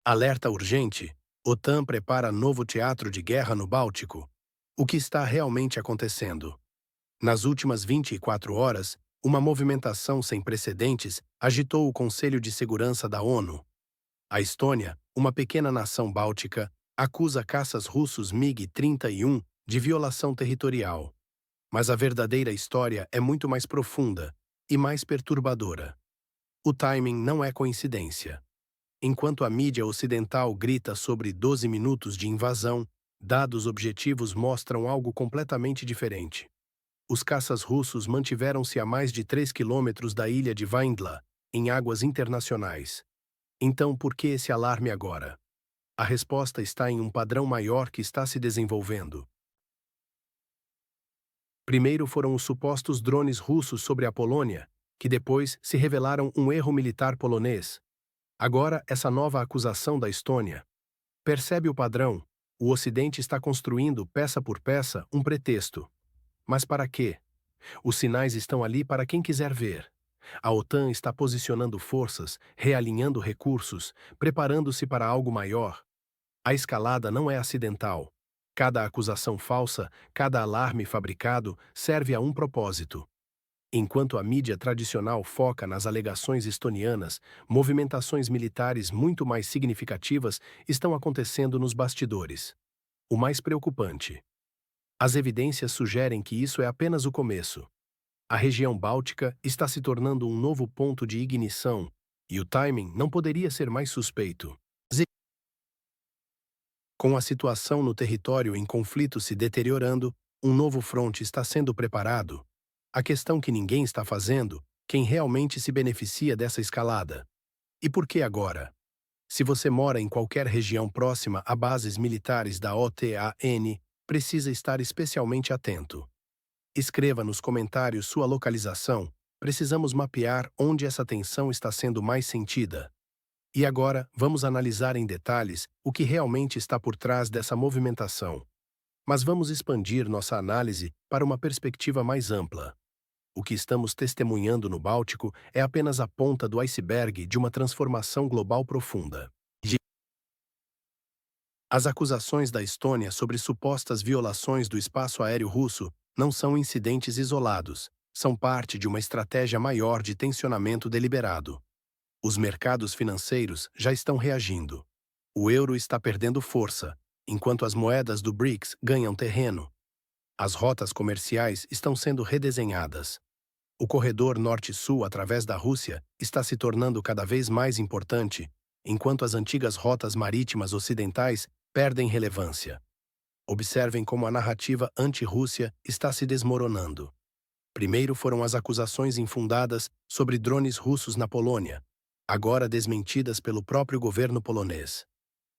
Alerta urgente: OTAN prepara novo teatro de guerra no Báltico. O que está realmente acontecendo? Nas últimas 24 horas, uma movimentação sem precedentes agitou o Conselho de Segurança da ONU. A Estônia, uma pequena nação báltica, acusa caças russos MiG-31 de violação territorial. Mas a verdadeira história é muito mais profunda e mais perturbadora. O timing não é coincidência. Enquanto a mídia ocidental grita sobre 12 minutos de invasão, dados objetivos mostram algo completamente diferente. Os caças russos mantiveram-se a mais de 3 quilômetros da ilha de Vaindla, em águas internacionais. Então, por que esse alarme agora? A resposta está em um padrão maior que está se desenvolvendo. Primeiro foram os supostos drones russos sobre a Polônia, que depois se revelaram um erro militar polonês. Agora, essa nova acusação da Estônia. Percebe o padrão? O Ocidente está construindo, peça por peça, um pretexto. Mas para quê? Os sinais estão ali para quem quiser ver. A OTAN está posicionando forças, realinhando recursos, preparando-se para algo maior. A escalada não é acidental. Cada acusação falsa, cada alarme fabricado serve a um propósito. Enquanto a mídia tradicional foca nas alegações estonianas, movimentações militares muito mais significativas estão acontecendo nos bastidores. O mais preocupante: as evidências sugerem que isso é apenas o começo. A região báltica está se tornando um novo ponto de ignição, e o timing não poderia ser mais suspeito. Com a situação no território em conflito se deteriorando, um novo fronte está sendo preparado. A questão que ninguém está fazendo: quem realmente se beneficia dessa escalada? E por que agora? Se você mora em qualquer região próxima a bases militares da OTAN, precisa estar especialmente atento. Escreva nos comentários sua localização. Precisamos mapear onde essa tensão está sendo mais sentida. E agora, vamos analisar em detalhes o que realmente está por trás dessa movimentação. Mas vamos expandir nossa análise para uma perspectiva mais ampla. O que estamos testemunhando no Báltico é apenas a ponta do iceberg de uma transformação global profunda. As acusações da Estônia sobre supostas violações do espaço aéreo russo não são incidentes isolados, são parte de uma estratégia maior de tensionamento deliberado. Os mercados financeiros já estão reagindo. O euro está perdendo força, enquanto as moedas do BRICS ganham terreno. As rotas comerciais estão sendo redesenhadas. O corredor norte-sul através da Rússia está se tornando cada vez mais importante, enquanto as antigas rotas marítimas ocidentais perdem relevância. Observem como a narrativa anti-Rússia está se desmoronando. Primeiro foram as acusações infundadas sobre drones russos na Polônia, agora desmentidas pelo próprio governo polonês.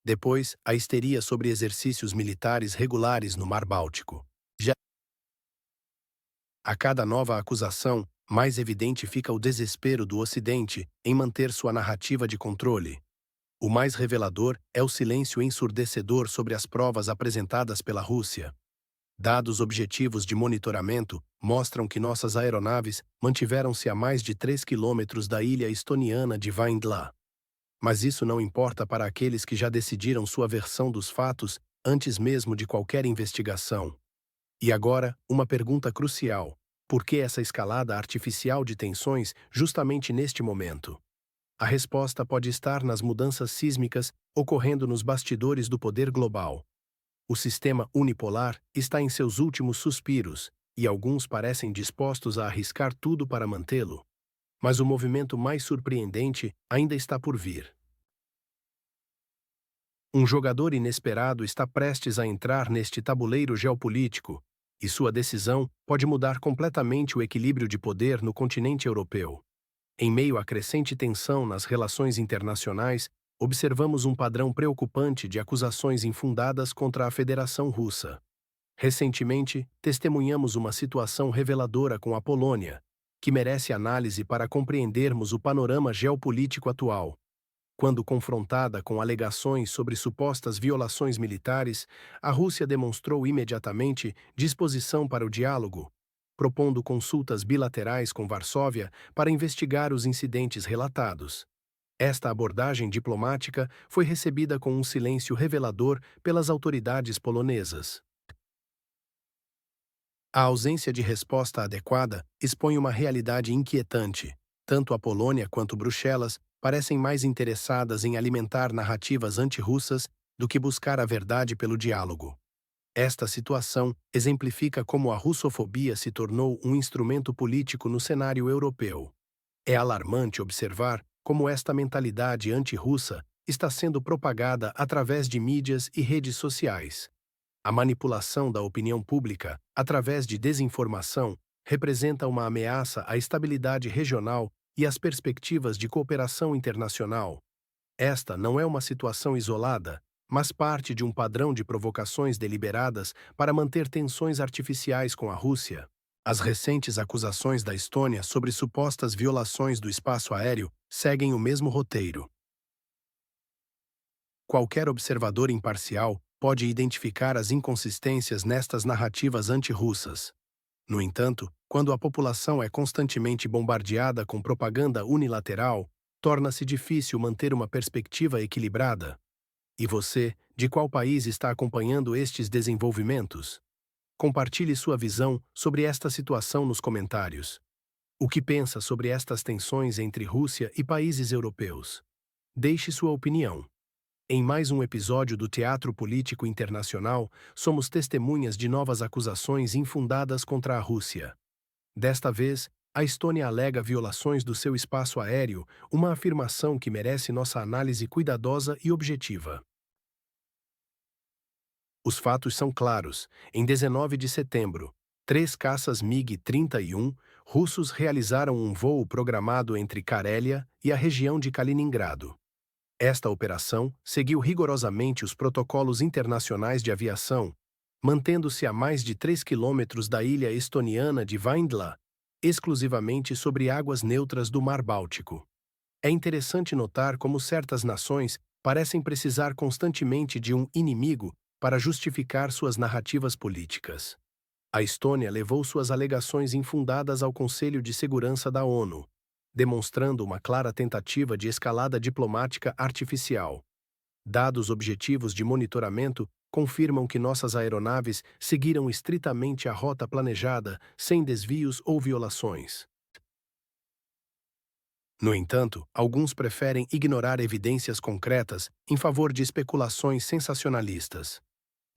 Depois, a histeria sobre exercícios militares regulares no Mar Báltico. Já a cada nova acusação, mais evidente fica o desespero do Ocidente em manter sua narrativa de controle. O mais revelador é o silêncio ensurdecedor sobre as provas apresentadas pela Rússia. Dados objetivos de monitoramento mostram que nossas aeronaves mantiveram-se a mais de 3 quilômetros da ilha estoniana de Vaindla. Mas isso não importa para aqueles que já decidiram sua versão dos fatos antes mesmo de qualquer investigação. E agora, uma pergunta crucial: por que essa escalada artificial de tensões justamente neste momento? A resposta pode estar nas mudanças sísmicas ocorrendo nos bastidores do poder global. O sistema unipolar está em seus últimos suspiros, e alguns parecem dispostos a arriscar tudo para mantê-lo. Mas o movimento mais surpreendente ainda está por vir. Um jogador inesperado está prestes a entrar neste tabuleiro geopolítico, e sua decisão pode mudar completamente o equilíbrio de poder no continente europeu. Em meio à crescente tensão nas relações internacionais, observamos um padrão preocupante de acusações infundadas contra a Federação Russa. Recentemente, testemunhamos uma situação reveladora com a Polônia, que merece análise para compreendermos o panorama geopolítico atual. Quando confrontada com alegações sobre supostas violações militares, a Rússia demonstrou imediatamente disposição para o diálogo, propondo consultas bilaterais com Varsóvia para investigar os incidentes relatados. Esta abordagem diplomática foi recebida com um silêncio revelador pelas autoridades polonesas. A ausência de resposta adequada expõe uma realidade inquietante. Tanto a Polônia quanto Bruxelas parecem mais interessadas em alimentar narrativas antirrussas do que buscar a verdade pelo diálogo. Esta situação exemplifica como a russofobia se tornou um instrumento político no cenário europeu. É alarmante observar como esta mentalidade anti-russa está sendo propagada através de mídias e redes sociais. A manipulação da opinião pública, através de desinformação, representa uma ameaça à estabilidade regional e às perspectivas de cooperação internacional. Esta não é uma situação isolada, mas parte de um padrão de provocações deliberadas para manter tensões artificiais com a Rússia. As recentes acusações da Estônia sobre supostas violações do espaço aéreo seguem o mesmo roteiro. Qualquer observador imparcial pode identificar as inconsistências nestas narrativas antirrussas. No entanto, quando a população é constantemente bombardeada com propaganda unilateral, torna-se difícil manter uma perspectiva equilibrada. E você, de qual país está acompanhando estes desenvolvimentos? Compartilhe sua visão sobre esta situação nos comentários. O que pensa sobre estas tensões entre Rússia e países europeus? Deixe sua opinião. Em mais um episódio do Teatro Político Internacional, somos testemunhas de novas acusações infundadas contra a Rússia. Desta vez, a Estônia alega violações do seu espaço aéreo, uma afirmação que merece nossa análise cuidadosa e objetiva. Os fatos são claros. Em 19 de setembro, 3 caças MiG-31 russos realizaram um voo programado entre Carélia e a região de Kaliningrado. Esta operação seguiu rigorosamente os protocolos internacionais de aviação, mantendo-se a mais de 3 quilômetros da ilha estoniana de Vaindla, exclusivamente sobre águas neutras do Mar Báltico. É interessante notar como certas nações parecem precisar constantemente de um inimigo para justificar suas narrativas políticas. A Estônia levou suas alegações infundadas ao Conselho de Segurança da ONU, demonstrando uma clara tentativa de escalada diplomática artificial. Dados objetivos de monitoramento confirmam que nossas aeronaves seguiram estritamente a rota planejada, sem desvios ou violações. No entanto, alguns preferem ignorar evidências concretas em favor de especulações sensacionalistas.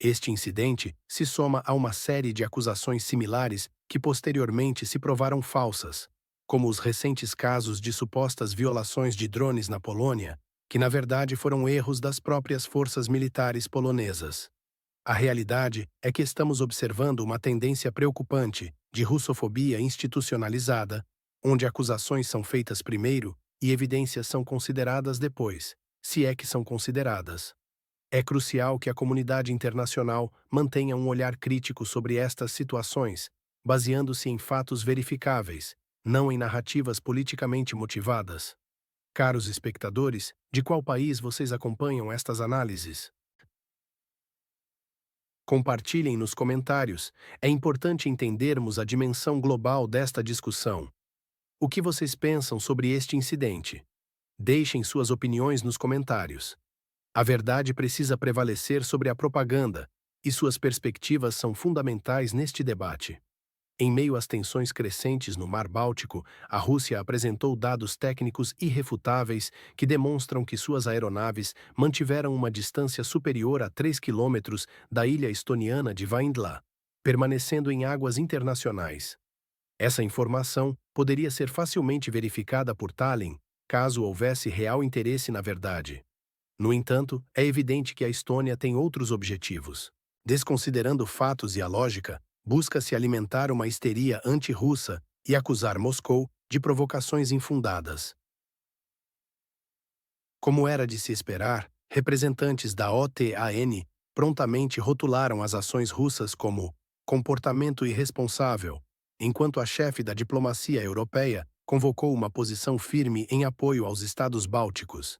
Este incidente se soma a uma série de acusações similares que posteriormente se provaram falsas, como os recentes casos de supostas violações de drones na Polônia, que na verdade foram erros das próprias forças militares polonesas. A realidade é que estamos observando uma tendência preocupante de russofobia institucionalizada, onde acusações são feitas primeiro e evidências são consideradas depois, se é que são consideradas. É crucial que a comunidade internacional mantenha um olhar crítico sobre estas situações, baseando-se em fatos verificáveis, não em narrativas politicamente motivadas. Caros espectadores, de qual país vocês acompanham estas análises? Compartilhem nos comentários. É importante entendermos a dimensão global desta discussão. O que vocês pensam sobre este incidente? Deixem suas opiniões nos comentários. A verdade precisa prevalecer sobre a propaganda, e suas perspectivas são fundamentais neste debate. Em meio às tensões crescentes no Mar Báltico, a Rússia apresentou dados técnicos irrefutáveis que demonstram que suas aeronaves mantiveram uma distância superior a 3 quilômetros da ilha estoniana de Vaindla, permanecendo em águas internacionais. Essa informação poderia ser facilmente verificada por Tallinn, caso houvesse real interesse na verdade. No entanto, é evidente que a Estônia tem outros objetivos. Desconsiderando fatos e a lógica, busca-se alimentar uma histeria anti-russa e acusar Moscou de provocações infundadas. Como era de se esperar, representantes da OTAN prontamente rotularam as ações russas como comportamento irresponsável, enquanto a chefe da diplomacia europeia convocou uma posição firme em apoio aos Estados bálticos.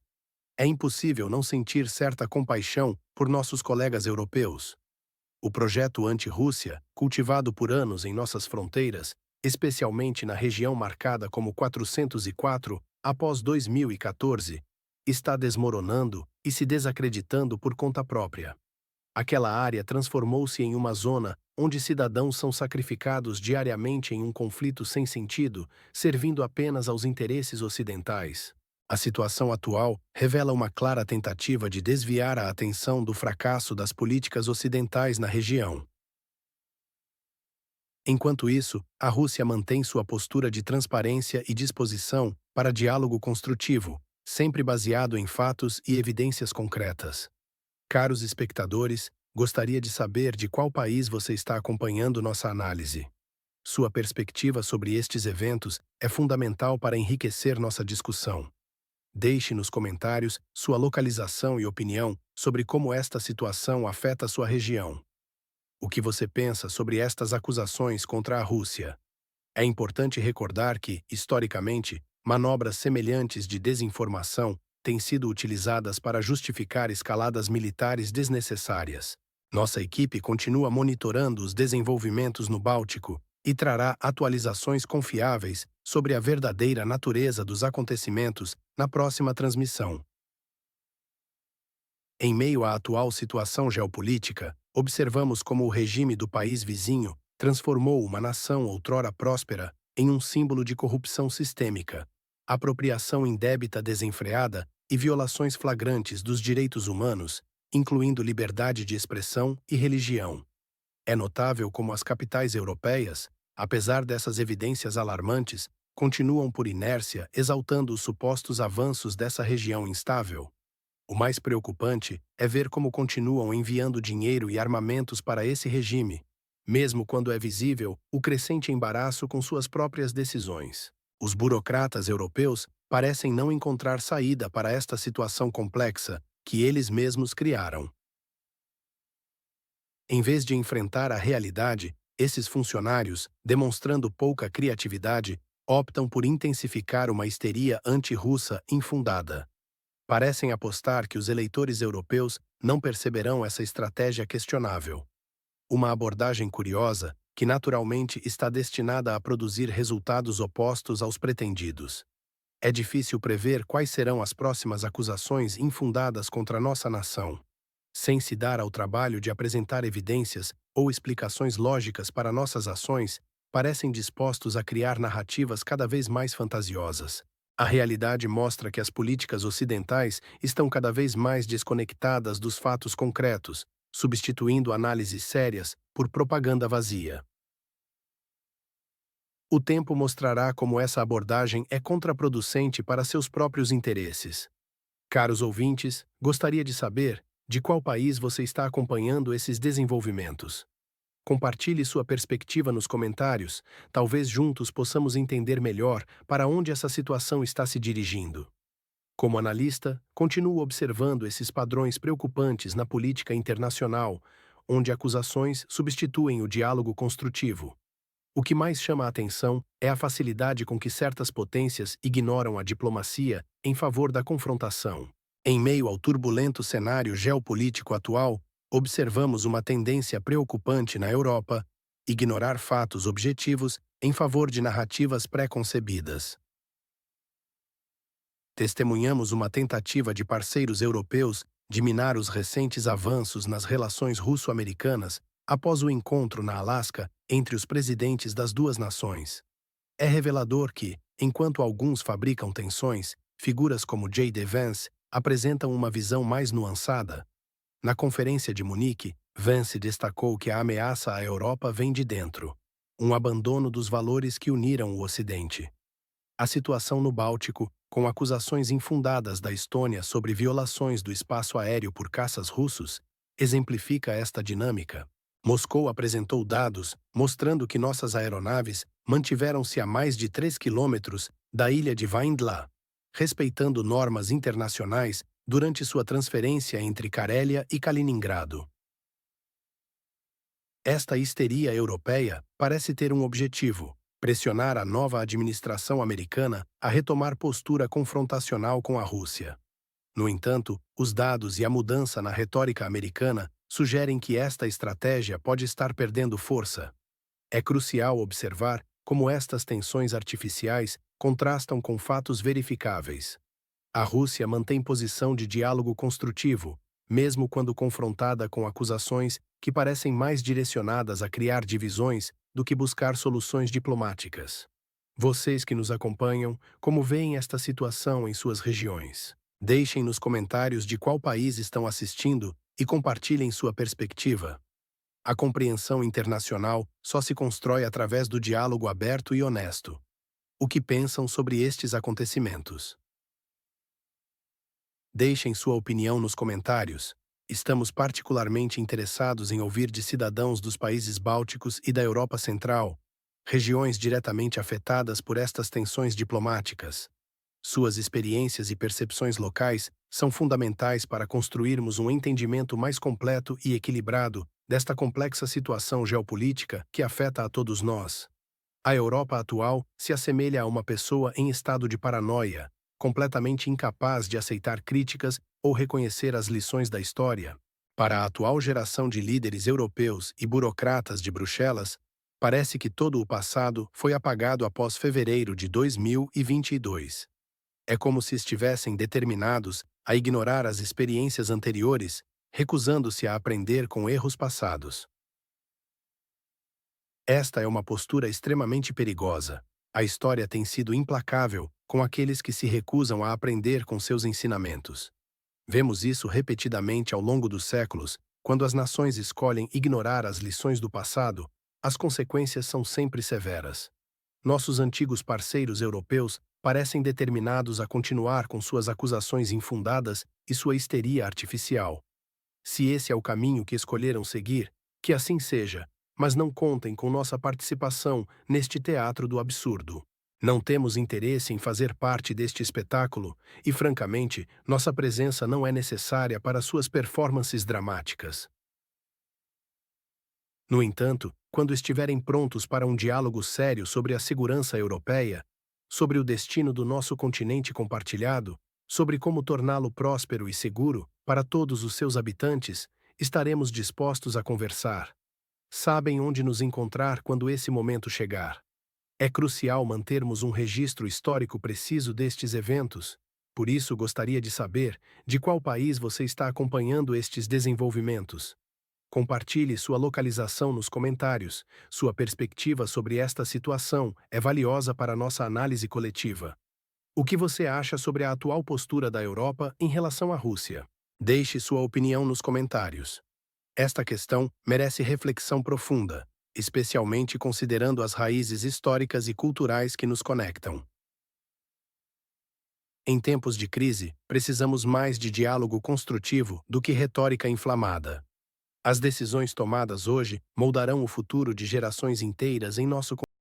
É impossível não sentir certa compaixão por nossos colegas europeus. O projeto anti-Rússia, cultivado por anos em nossas fronteiras, especialmente na região marcada como 404, após 2014, está desmoronando e se desacreditando por conta própria. Aquela área transformou-se em uma zona onde cidadãos são sacrificados diariamente em um conflito sem sentido, servindo apenas aos interesses ocidentais. A situação atual revela uma clara tentativa de desviar a atenção do fracasso das políticas ocidentais na região. Enquanto isso, a Rússia mantém sua postura de transparência e disposição para diálogo construtivo, sempre baseado em fatos e evidências concretas. Caros espectadores, gostaria de saber de qual país você está acompanhando nossa análise. Sua perspectiva sobre estes eventos é fundamental para enriquecer nossa discussão. Deixe nos comentários sua localização e opinião sobre como esta situação afeta sua região. O que você pensa sobre estas acusações contra a Rússia? É importante recordar que, historicamente, manobras semelhantes de desinformação têm sido utilizadas para justificar escaladas militares desnecessárias. Nossa equipe continua monitorando os desenvolvimentos no Báltico e trará atualizações confiáveis sobre a verdadeira natureza dos acontecimentos na próxima transmissão. Em meio à atual situação geopolítica, observamos como o regime do país vizinho transformou uma nação outrora próspera em um símbolo de corrupção sistêmica, apropriação indébita desenfreada e violações flagrantes dos direitos humanos, incluindo liberdade de expressão e religião. É notável como as capitais europeias, apesar dessas evidências alarmantes, continuam por inércia exaltando os supostos avanços dessa região instável. O mais preocupante é ver como continuam enviando dinheiro e armamentos para esse regime, mesmo quando é visível o crescente embaraço com suas próprias decisões. Os burocratas europeus parecem não encontrar saída para esta situação complexa que eles mesmos criaram. Em vez de enfrentar a realidade, esses funcionários, demonstrando pouca criatividade, optam por intensificar uma histeria anti-russa infundada. Parecem apostar que os eleitores europeus não perceberão essa estratégia questionável. Uma abordagem curiosa, que naturalmente está destinada a produzir resultados opostos aos pretendidos. É difícil prever quais serão as próximas acusações infundadas contra nossa nação. Sem se dar ao trabalho de apresentar evidências ou explicações lógicas para nossas ações, parecem dispostos a criar narrativas cada vez mais fantasiosas. A realidade mostra que as políticas ocidentais estão cada vez mais desconectadas dos fatos concretos, substituindo análises sérias por propaganda vazia. O tempo mostrará como essa abordagem é contraproducente para seus próprios interesses. Caros ouvintes, gostaria de saber de qual país você está acompanhando esses desenvolvimentos. Compartilhe sua perspectiva nos comentários, talvez juntos possamos entender melhor para onde essa situação está se dirigindo. Como analista, continuo observando esses padrões preocupantes na política internacional, onde acusações substituem o diálogo construtivo. O que mais chama a atenção é a facilidade com que certas potências ignoram a diplomacia em favor da confrontação. Em meio ao turbulento cenário geopolítico atual, observamos uma tendência preocupante na Europa: ignorar fatos objetivos em favor de narrativas pré-concebidas. Testemunhamos uma tentativa de parceiros europeus de minar os recentes avanços nas relações russo-americanas após o encontro na Alasca entre os presidentes das duas nações. É revelador que, enquanto alguns fabricam tensões, figuras como J.D. Vance apresentam uma visão mais nuançada. Na Conferência de Munique, Vance destacou que a ameaça à Europa vem de dentro, um abandono dos valores que uniram o Ocidente. A situação no Báltico, com acusações infundadas da Estônia sobre violações do espaço aéreo por caças russos, exemplifica esta dinâmica. Moscou apresentou dados mostrando que nossas aeronaves mantiveram-se a mais de 3 quilômetros da ilha de Vaindla, respeitando normas internacionais durante sua transferência entre Carélia e Kaliningrado. Esta histeria europeia parece ter um objetivo: pressionar a nova administração americana a retomar postura confrontacional com a Rússia. No entanto, os dados e a mudança na retórica americana sugerem que esta estratégia pode estar perdendo força. É crucial observar como estas tensões artificiais contrastam com fatos verificáveis. A Rússia mantém posição de diálogo construtivo, mesmo quando confrontada com acusações que parecem mais direcionadas a criar divisões do que buscar soluções diplomáticas. Vocês que nos acompanham, como veem esta situação em suas regiões? Deixem nos comentários de qual país estão assistindo e compartilhem sua perspectiva. A compreensão internacional só se constrói através do diálogo aberto e honesto. O que pensam sobre estes acontecimentos? Deixem sua opinião nos comentários. Estamos particularmente interessados em ouvir de cidadãos dos países bálticos e da Europa Central, regiões diretamente afetadas por estas tensões diplomáticas. Suas experiências e percepções locais são fundamentais para construirmos um entendimento mais completo e equilibrado desta complexa situação geopolítica que afeta a todos nós. A Europa atual se assemelha a uma pessoa em estado de paranoia, completamente incapaz de aceitar críticas ou reconhecer as lições da história. Para a atual geração de líderes europeus e burocratas de Bruxelas, parece que todo o passado foi apagado após fevereiro de 2022. É como se estivessem determinados a ignorar as experiências anteriores, recusando-se a aprender com erros passados. Esta é uma postura extremamente perigosa. A história tem sido implacável com aqueles que se recusam a aprender com seus ensinamentos. Vemos isso repetidamente ao longo dos séculos, quando as nações escolhem ignorar as lições do passado, as consequências são sempre severas. Nossos antigos parceiros europeus parecem determinados a continuar com suas acusações infundadas e sua histeria artificial. Se esse é o caminho que escolheram seguir, que assim seja, mas não contem com nossa participação neste teatro do absurdo. Não temos interesse em fazer parte deste espetáculo e, francamente, nossa presença não é necessária para suas performances dramáticas. No entanto, quando estiverem prontos para um diálogo sério sobre a segurança europeia, sobre o destino do nosso continente compartilhado, sobre como torná-lo próspero e seguro para todos os seus habitantes, estaremos dispostos a conversar. Sabem onde nos encontrar quando esse momento chegar. É crucial mantermos um registro histórico preciso destes eventos, por isso gostaria de saber de qual país você está acompanhando estes desenvolvimentos. Compartilhe sua localização nos comentários. Sua perspectiva sobre esta situação é valiosa para nossa análise coletiva. O que você acha sobre a atual postura da Europa em relação à Rússia? Deixe sua opinião nos comentários. Esta questão merece reflexão profunda, especialmente considerando as raízes históricas e culturais que nos conectam. Em tempos de crise, precisamos mais de diálogo construtivo do que retórica inflamada. As decisões tomadas hoje moldarão o futuro de gerações inteiras em nosso